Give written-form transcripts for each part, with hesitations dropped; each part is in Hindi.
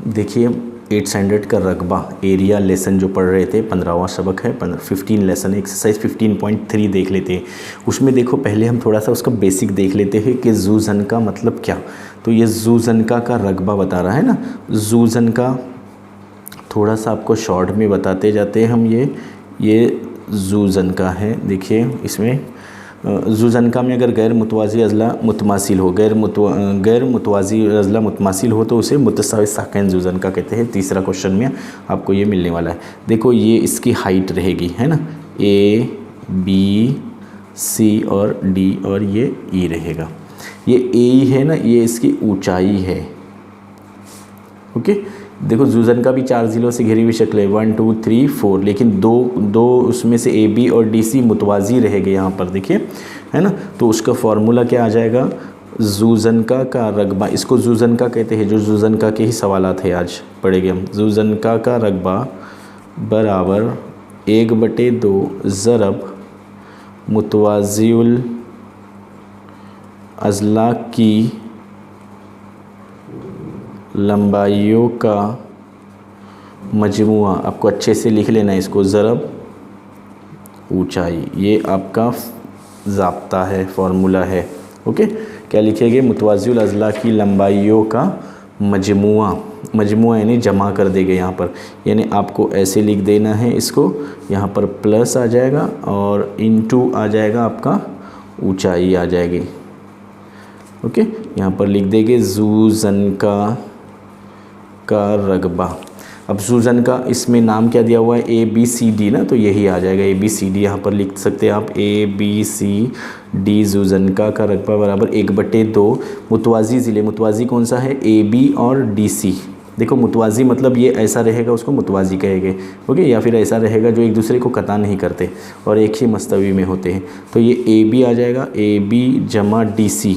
देखिए 8 स्टैंडर्ड का रकबा एरिया लेसन जो पढ़ रहे थे, 15वां सबक है, 15 लेसन एक्सरसाइज 15.3 देख लेते हैं। उसमें देखो पहले हम थोड़ा सा उसका बेसिक देख लेते हैं कि जूजन का मतलब क्या। तो ये जूजन का रकबा बता रहा है ना। जूजन का थोड़ा सा आपको शॉर्ट में बताते जाते हैं हम। ये जूजन का है। देखिए इसमें जूजन का में अगर गैर मुतवाज़ी अज़ला मुतमासिल हो, गैर मुतवाज़ी अज़ला मुतमासिल हो तो उसे मुतसावी साकैन जूजन का कहते हैं। तीसरा क्वेश्चन में आपको ये मिलने वाला है। देखो ये इसकी हाइट रहेगी, है ना, A B C और D और ये E रहेगा। ये A है ना, ये इसकी ऊंचाई है। ओके, देखो जूजन का भी 4 ज़िलों से घिरी हुई शक्ल है, 1 2 3 4, लेकिन दो उसमें से A B और D C मुतवाज़ी रहेंगे यहाँ पर, देखिए, है ना। तो उसका फॉर्मूला क्या आ जाएगा, जूजन का रकबा, इसको जूजन का कहते हैं, जो जूजन का के ही सवालात है आज पढ़ेंगे हम। जूजन का रकबा बराबर 1/2 ज़रब मुतवाज़िउल अज़ला की लंबाइयों का मजमुआ। आपको अच्छे से लिख लेना है इसको, ज़रब ऊंचाई, ये आपका ज़ाब्ता है, फॉर्मूला है। ओके, क्या लिखेंगे, मुतवाज़िउल अज़ला की लंबाइयों का मजमुआ यानी जमा कर देंगे यहाँ पर, यानी आपको ऐसे लिख देना है इसको, यहाँ पर प्लस आ जाएगा और इनटू आ जाएगा आपका ऊंचाई आ जाएगी। ओके, यहाँ पर लिख देंगे जूजन का रकबा। अब जूजन का इसमें नाम क्या दिया हुआ है, ABCD ना, तो यही आ जाएगा ABCD। यहाँ पर लिख सकते हैं आप ABCD। जूजन का रकबा बराबर 1/2 मुतवाज़ी ज़िले, मुतवाज़ी कौन सा है, AB और DC। देखो मुतवाज़ी मतलब ये ऐसा रहेगा, उसको मुतवाज़ी कहेंगे। ओके, या फिर ऐसा रहेगा जो एक दूसरे को कता नहीं करते और एक ही मस्तवी में होते हैं। तो ये AB आ जाएगा, AB जमा DC।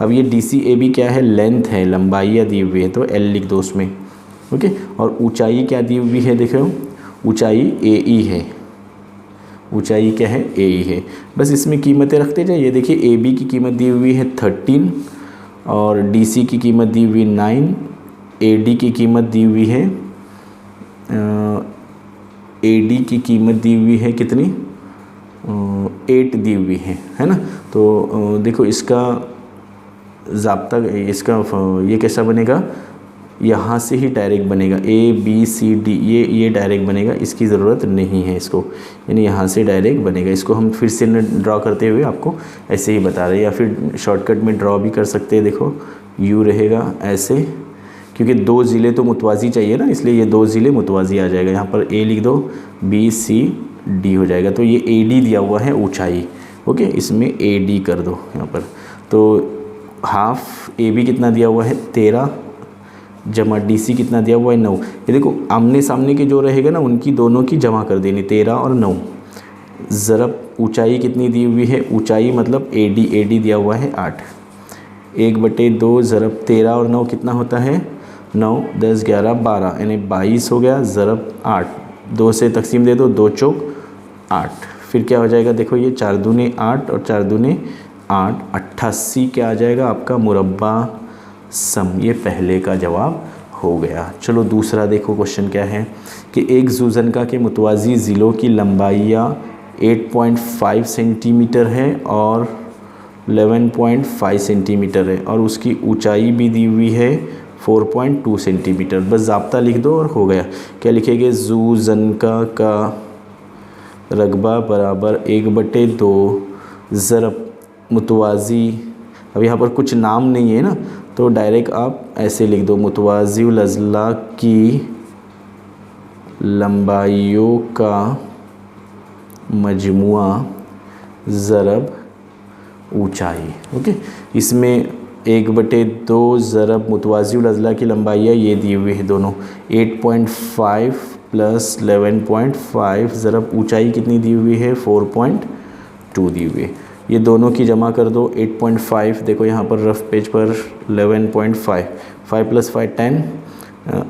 अब ये DC AB क्या है, लेंथ है, लंबाइयाँ दी हुई है, तो L लिख दो उसमें। ओके, और ऊंचाई क्या दी हुई है, देखो ऊंचाई AE है, ऊंचाई क्या है, AE है। बस इसमें कीमतें रखते जाइए। देखिए AB की कीमत दी हुई है 13 और DC की कीमत दी हुई 9, AD की कीमत दी हुई है AD की कीमत दी हुई है कितनी, 8 दी हुई है ना। तो देखो इसका ज़ाब्ता, इसका ये कैसा बनेगा, यहाँ से ही डायरेक्ट बनेगा, ABCD, ये डायरेक्ट बनेगा, इसकी ज़रूरत नहीं है इसको, यानी यहाँ से डायरेक्ट बनेगा। इसको हम फिर से ड्रॉ करते हुए आपको ऐसे ही बता रहे हैं, या फिर शॉर्टकट में ड्रॉ भी कर सकते हैं। देखो U रहेगा ऐसे, क्योंकि 2 ज़िले तो मुतवाज़ी चाहिए ना, इसलिए ये 2 ज़िले मुतवाज़ी आ जाएगा। यहाँ पर A लिख दो, BCD हो जाएगा। तो ये AD दिया हुआ है ऊंचाई। ओके, इसमें AD कर दो यहाँ पर। तो हाफ AB कितना दिया हुआ है, 13 जमा DC कितना दिया हुआ है, 9। ये देखो आमने सामने के जो रहेगा ना, उनकी दोनों की जमा कर देनी, 13 और 9। ज़रब ऊंचाई कितनी दी हुई है, ऊंचाई मतलब AD दिया हुआ है 8। 1/2 ज़रब 13 और 9 कितना होता है, 9 10 11 12, यानी 22 हो गया, ज़रब 8। 2 से तकसीम दे दो, 2 चौक 8। फिर क्या हो जाएगा, देखो ये 4 दूने 8 और 4 दूने 8, 88 क्या आ जाएगा आपका मुरब्बा सम। ये पहले का जवाब हो गया। चलो दूसरा देखो क्वेश्चन क्या है कि एक जूजन का के मुतवाज़ी ज़िलों की लंबाइयाँ 8.5 सेंटीमीटर है और 11.5 सेंटीमीटर है और उसकी ऊंचाई भी दी हुई है 4.2 सेंटीमीटर। बस ज़ाब्ता लिख दो और हो गया। क्या लिखेंगे, जूजन का रकबा बराबर 1/2 ज़रब मुतवाज़ी। अब यहाँ पर कुछ नाम नहीं है ना, तो डायरेक्ट आप ऐसे लिख दो, मुतवाज़िउल अज़ला की लंबाइयों का मजमुआ ज़रब ऊंचाई। ओके, इसमें 1/2 ज़रब मुतवाज़िउल अज़ला की लंबाइयाँ ये दी हुई है दोनों, 8.5 प्लस 11.5 ज़रब ऊंचाई कितनी दी हुई है, 4.2 दी हुई है। ये दोनों की जमा कर दो, 8.5 देखो यहाँ पर रफ पेज पर 11.5, 5 + 5 10,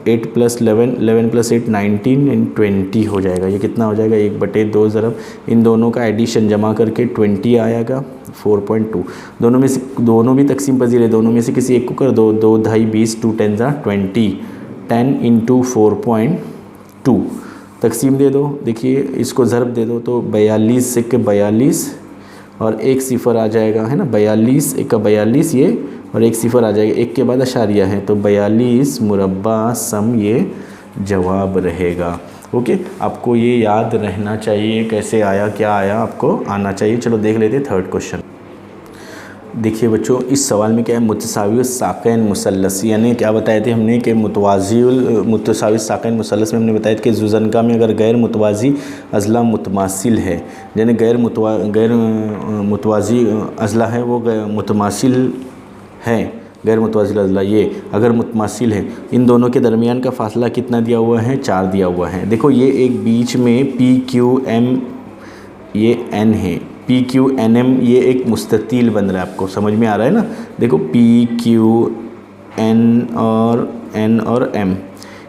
8 + 11, 11 + 8 19 एंड 20 हो जाएगा। ये कितना हो जाएगा, 1/2 ज़रब इन दोनों का एडिशन जमा करके 20 आएगा, 4.2। दोनों भी तकसीम पजीर है, दोनों में से किसी एक को कर दो, 2 2 20, 2 10 20, 10 इंटू 4.2 तकसीम दे दो। देखिए इसको ज़रब दे दो तो 42 एक 42 और एक सिफ़र आ जाएगा, है ना, 42 एक का 42 ये, और एक सिफ़र आ जाएगा, एक के बाद अशारिया है, तो 42 मुरब्बा सम ये जवाब रहेगा। ओके, आपको ये याद रहना चाहिए, कैसे आया क्या आया आपको आना चाहिए। चलो देख लेते हैं थर्ड क्वेश्चन। देखिए बच्चों, इस सवाल में क्या है, मुतसावी साकैन मुसल्लस, यानी क्या बताए थे हमने कि मुतसावी साकैन मुसल्लस में हमने बताया था कि जुज़नका में अगर गैर मुतवाज़ी अज़ला मुतमासिल है, यानी गैर मुतवाज़ी अज़ला है वो मुतमासिल है, गैर मुतवाज़िल अज़ला ये अगर मुतमासिल है, इन दोनों के दरमियान का फ़ासला कितना दिया हुआ है, 4 दिया हुआ है। देखो ये एक बीच में PQM ये N है, PQNM ये एक मुस्ततील बन रहा है, आपको समझ में आ रहा है ना। देखो PQN और N और M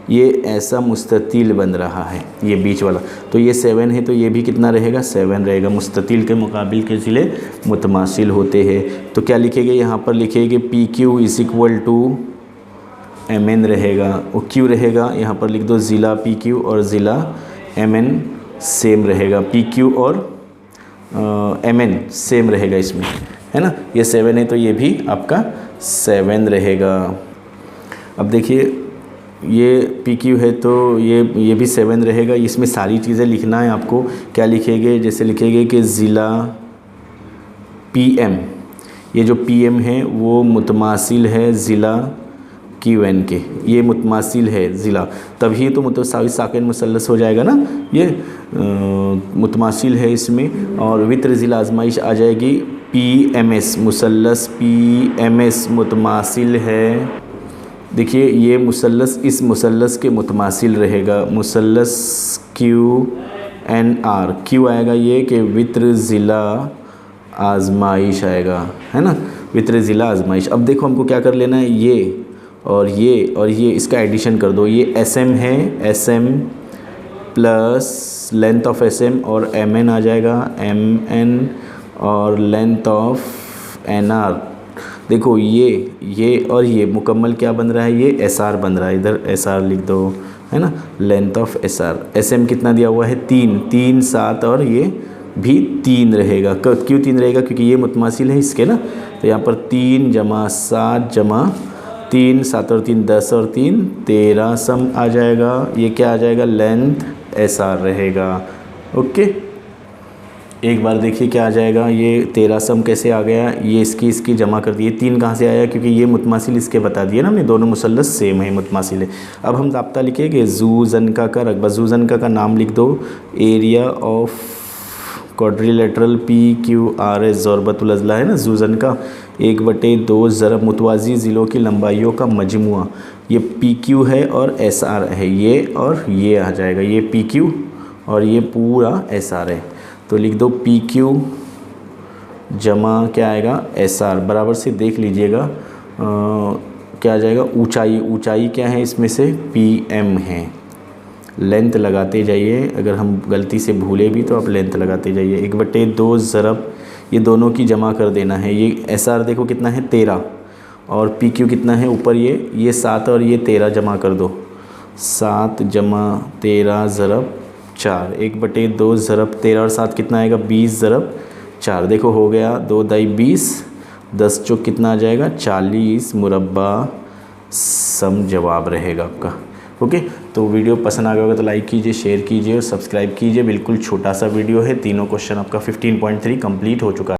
ये ऐसा मुस्ततील बन रहा है, ये बीच वाला, तो ये 7 है, तो ये भी कितना रहेगा, 7 रहेगा। मुस्ततील के मुकाबिल के ज़िले मुतमासिल होते हैं, तो क्या लिखेंगे यहाँ पर, लिखेंगे PQ = MN रहेगा, और Q रहेगा, यहाँ पर लिख दो ज़िला PQ और ज़िला MN सेम रहेगा, PQ और MN सेम रहेगा इसमें, है ना। ये 7 है तो ये भी आपका 7 रहेगा। अब देखिए ये PQ है तो ये भी 7 रहेगा। इसमें सारी चीज़ें लिखना है आपको, क्या लिखेंगे, जैसे लिखेंगे कि ज़िला PM, ये जो PM है वो मुतमासिल है ज़िला QN के, ये मुतमासिल है ज़िला, तभी तो मुतसावी साकिन मुसल्लस हो जाएगा ना, ये मुतमासिल है इसमें। और वित्र ज़िला आजमाइश आ जाएगी PMS, मुसल्लस PMS मुतमासिल है। देखिए ये मुसल्लस इस मुसल्लस के मुतमासिल रहेगा, मुसल्लस QNR, क्यों आएगा ये कि वित्र ज़िला आजमाइश आएगा, है ना, वित्र ज़िला आजमाइश। अब देखो हमको क्या कर लेना है, ये और ये और ये, इसका एडिशन कर दो, ये SM है, SM plus length of SM और MN आ जाएगा, MN और लेंथ ऑफ NR। देखो ये और ये मुकम्मल क्या बन रहा है, ये SR बन रहा है, इधर SR लिख दो, है ना, लेंथ ऑफ SR। SM कितना दिया हुआ है, 3 7 और ये भी 3 रहेगा। क्यों 3 रहेगा, क्योंकि ये मुतमासिल है इसके ना, तो यहाँ पर 3 + 7 + 3 7 और 3 10 और 3 13 सम आ जाएगा। ये क्या आ जाएगा, लेंथ SR रहेगा। ओके, एक बार देखिए क्या आ जाएगा, ये 13 सम कैसे आ गया, ये इसकी जमा कर दिए। 3 कहाँ से आया, क्योंकि ये मुतमासिल इसके बता दिए ना हमने, दोनों मुसल्लस सेम है, मुतमासिल है। अब हम ज़ाब्ता लिखेंगे, ज़ूज़नका का रकबा, ज़ूज़नका का नाम लिख दो, एरिया ऑफ क्वाड्रिलेटरल PQRS ज़रबतुल अज़ला है ना, ज़ूज़नका 1/2 ज़रब मुतवाज़ी ज़िलों की लंबाइयों का मजमुआ, ये PQ है और SR है, ये और ये आ जाएगा, ये PQ और ये पूरा SR है, तो लिख दो PQ जमा क्या आएगा, SR बराबर से देख लीजिएगा क्या आ जाएगा, ऊंचाई क्या है इसमें से, PM है। लेंथ लगाते जाइए, अगर हम गलती से भूले भी तो आप लेंथ लगाते जाइए। 1/2 ज़रब, ये दोनों की जमा कर देना है। ये SR देखो कितना है, 13, और PQ कितना है ऊपर, ये 7 और ये 13 जमा कर दो, 7 + 13 ज़रब 4, 1/2 ज़रब 13 और 7 कितना आएगा, 20 ज़रब 4। देखो हो गया, 2 दाई 20, 10 चौक कितना आ जाएगा, 40 मुरब्बा सम जवाब रहेगा आपका। ओके, तो वीडियो पसंद आ गया होगा तो लाइक कीजिए, शेयर कीजिए और सब्सक्राइब कीजिए। बिल्कुल छोटा सा वीडियो है, तीनों क्वेश्चन आपका 15.3 कंप्लीट हो चुका है।